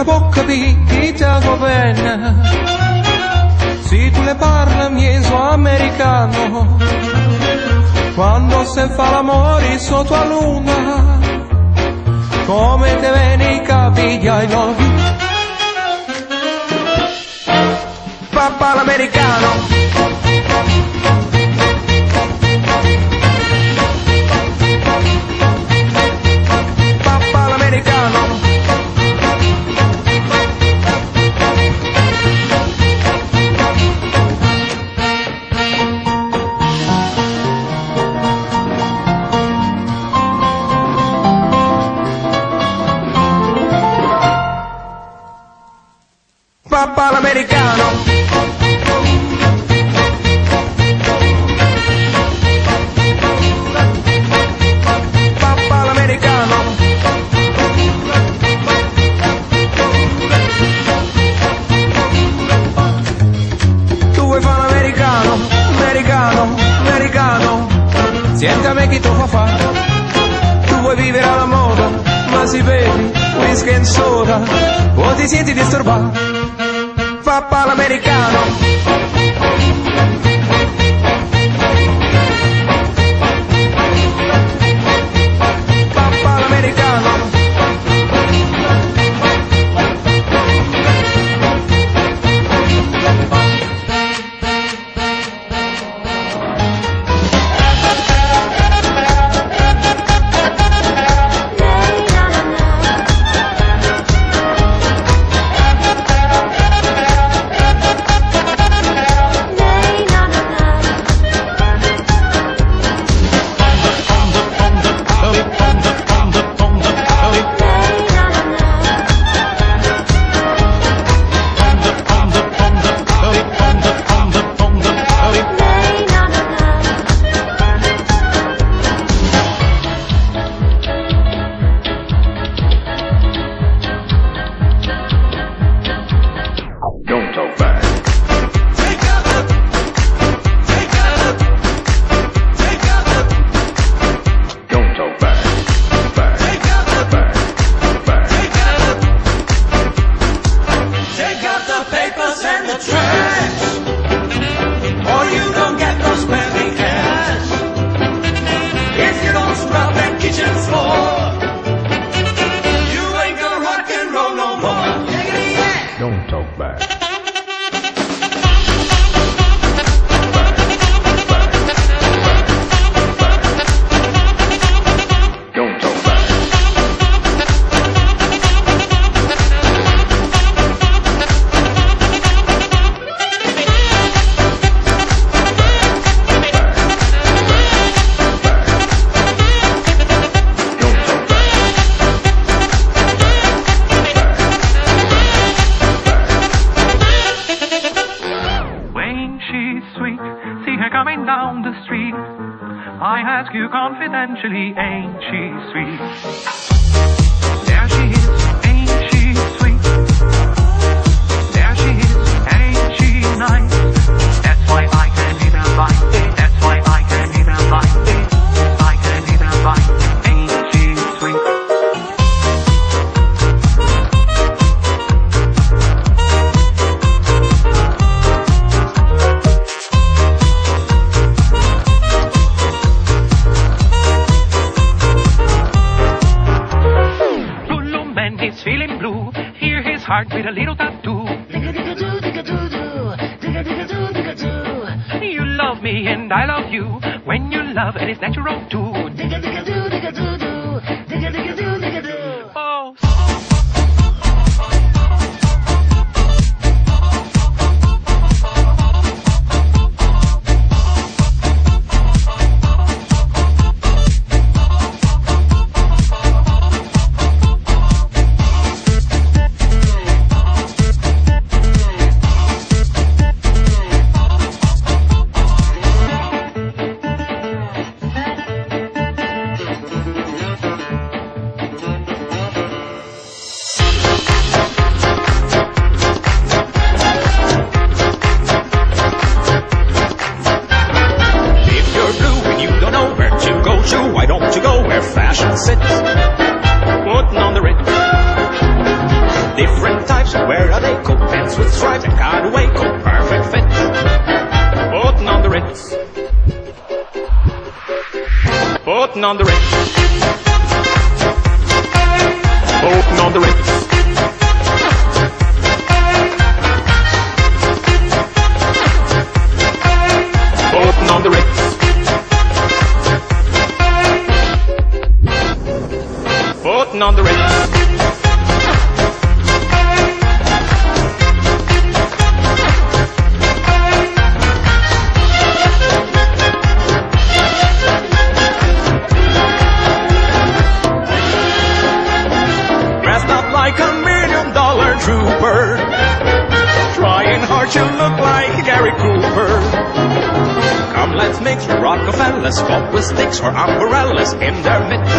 le può capire chi ti governa, se tu le parli miezzo americano, quando se fa l'amore sotto la luna, come te viene i capi di I love you. Papà l'americano, papà l'americano, papà l'americano, tu vuoi fare l'americano, americano, americano, senti a me chi tu fa fare, tu vuoi vivere alla moda, ma si vedi, whisky e soda, o ti senti disturbato. Papà l'americano, papà l'americano, confidentially, ain't she sweet? There she is, ain't she sweet? There she is, ain't she nice? That's why I can't even bite it. That's why I can't even bite it. I can't even bite it. Ain't she sweet? Feeling blue, hear his heart with a little tattoo. Digga-digga-doo, digga-doo-doo, digga-digga-doo, digga-doo. You love me and I love you, when you love it is natural too. Digga-digga-doo, digga-doo-doo, digga-digga-doo, digga-doo. Oh. Fashion sits, putting on the Ritz. Different Where are they? Coat pants with stripes and cutaway coat, perfect fit. Putting on the Ritz. Putting on the Ritz. Putting on the Ritz. Putting on the Ritz. Putting on the Ritz. Dressed up like $1 million trooper, trying hard to look like Gary Cooper. Come, let's mix Rockefellers, fought with sticks or umbrellas in their midst.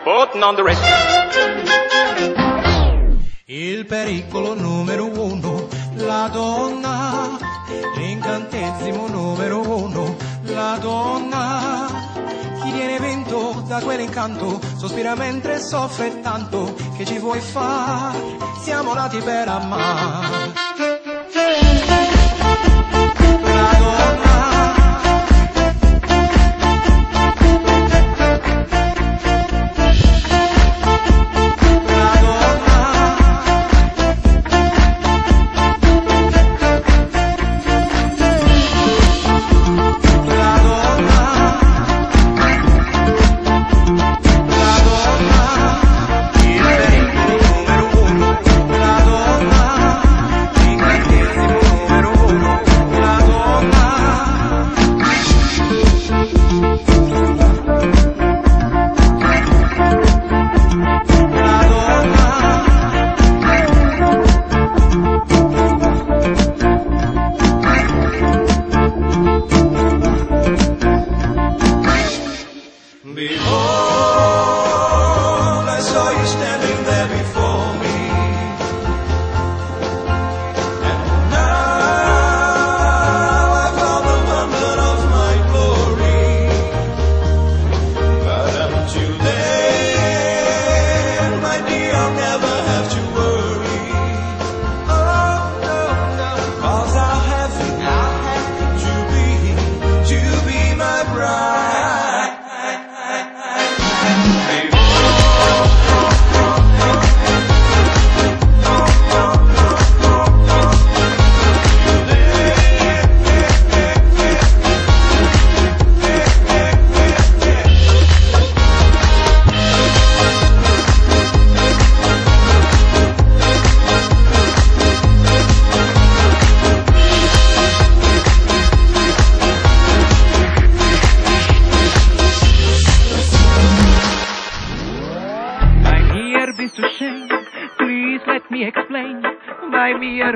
Putting on the Ritz. Il pericolo numero uno, la donna. L'incantesimo numero uno, la donna. Chi viene vinto da quell'incanto sospira mentre soffre tanto. Che ci vuoi fare? Siamo nati per amare. La donna.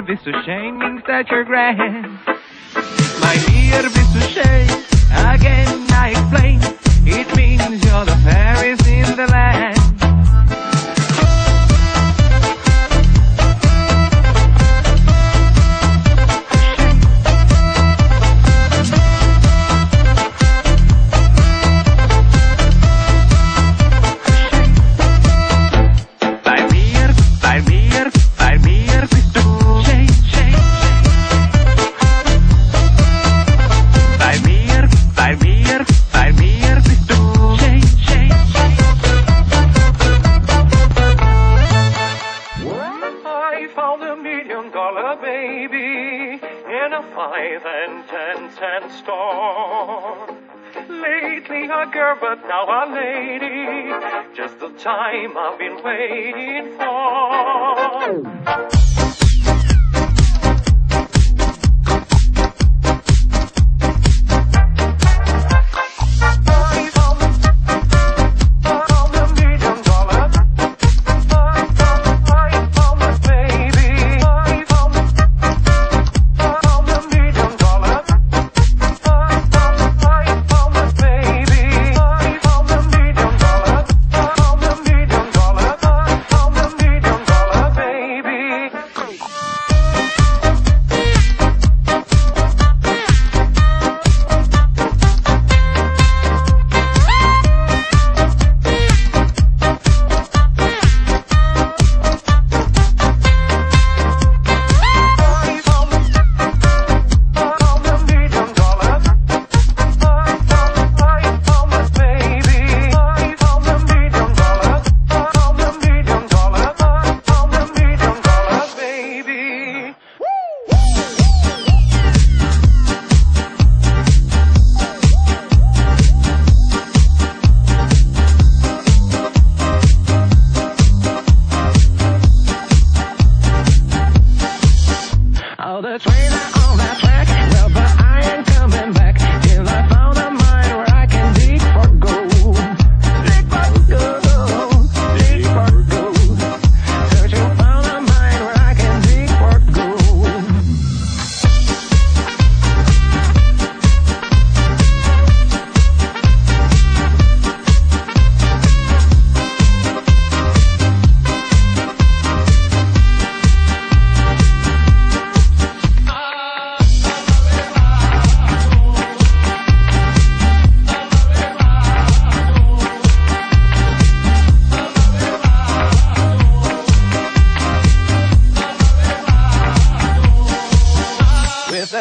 Bist du schön, means that you're grand. My dear, bist du schön, again I explain. It means you're the fairest in the land. But now a lady, just the time I've been waiting for. Baby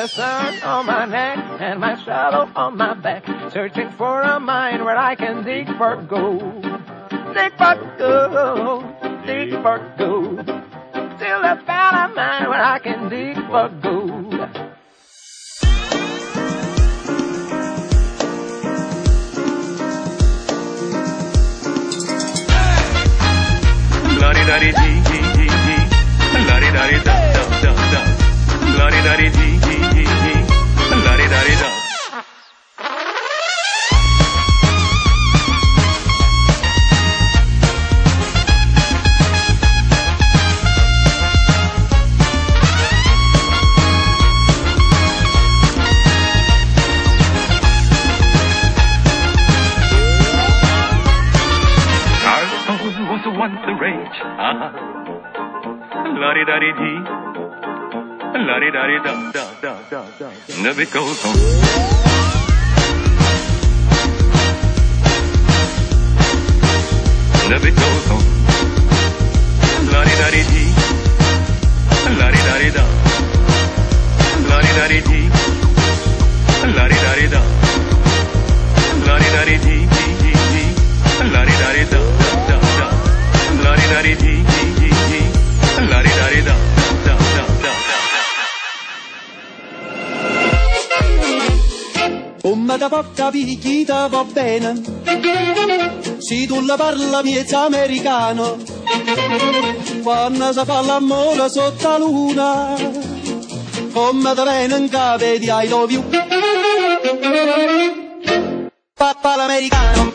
the sun on my neck and my shadow on my back, searching for a mine where I can dig for gold. Dig for gold, dig for gold, till I found a mine where I can dig for gold. La-di-da-di-dee-dee-dee-dee, la-di-da-di-da-da-da-da, la-di-da-di-dee-dee-dee-dee, la-di-da-di-da. Was once the rage, la-di-da-di-dee, la-di-da-di-da-da-da-da-da, and the beat goes on. The beat goes on, la-di-da-di-dee, la-di-da-di-da, la-di-da-di-dee, la-di-da-di-da, la-di-da-di-dee-dee-dee-dee, la-di-da-di-da-da-da. La-di-da-di-dee-dee-dee-dee, la-di-da-di-da-da-da-da. Come da porta picchita va bene, se tu la parla miezza americano, quando si fa l'amore sotto la luna, come da bene in capo di I love you, papà l'americano.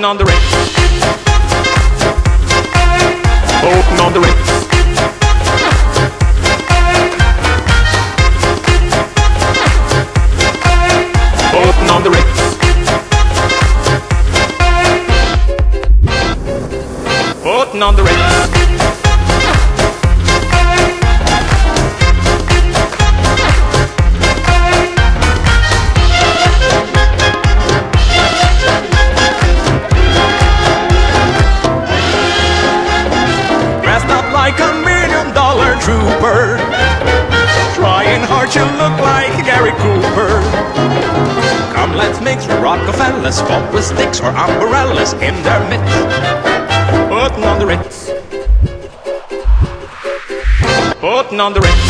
On the Ritz, open on the Ritz, open on the Ritz, open on the Ritz. Like $1 million trooper, trying hard to look like Gary Cooper. Come, let's mix Rockefellers, pop with sticks or umbrellas in their midst. Putting on the Ritz, putting on the Ritz,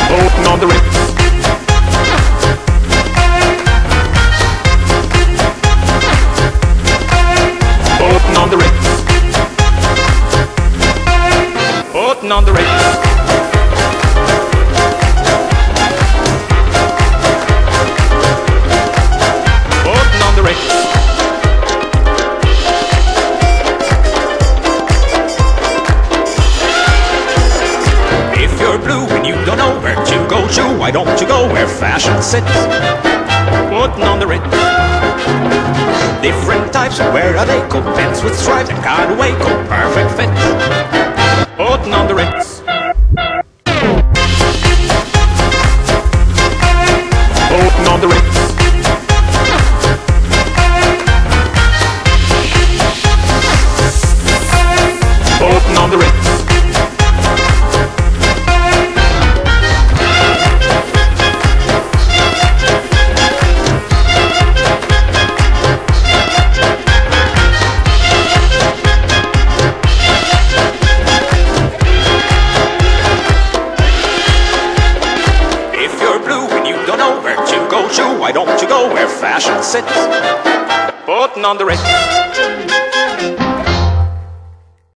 putting on the Ritz, putting on the Ritz. Putting on the Ritz. If you're blue and you don't know where to go to, why don't you go where fashion sits? Putting on the Ritz. Different types, where are they? Go pants with stripes and cutaway, go perfect fit. Putting on the Ritz. Putting on the Ritz. Putting on the Ritz. Why don't you go where fashion sits? Putting on the Ritz.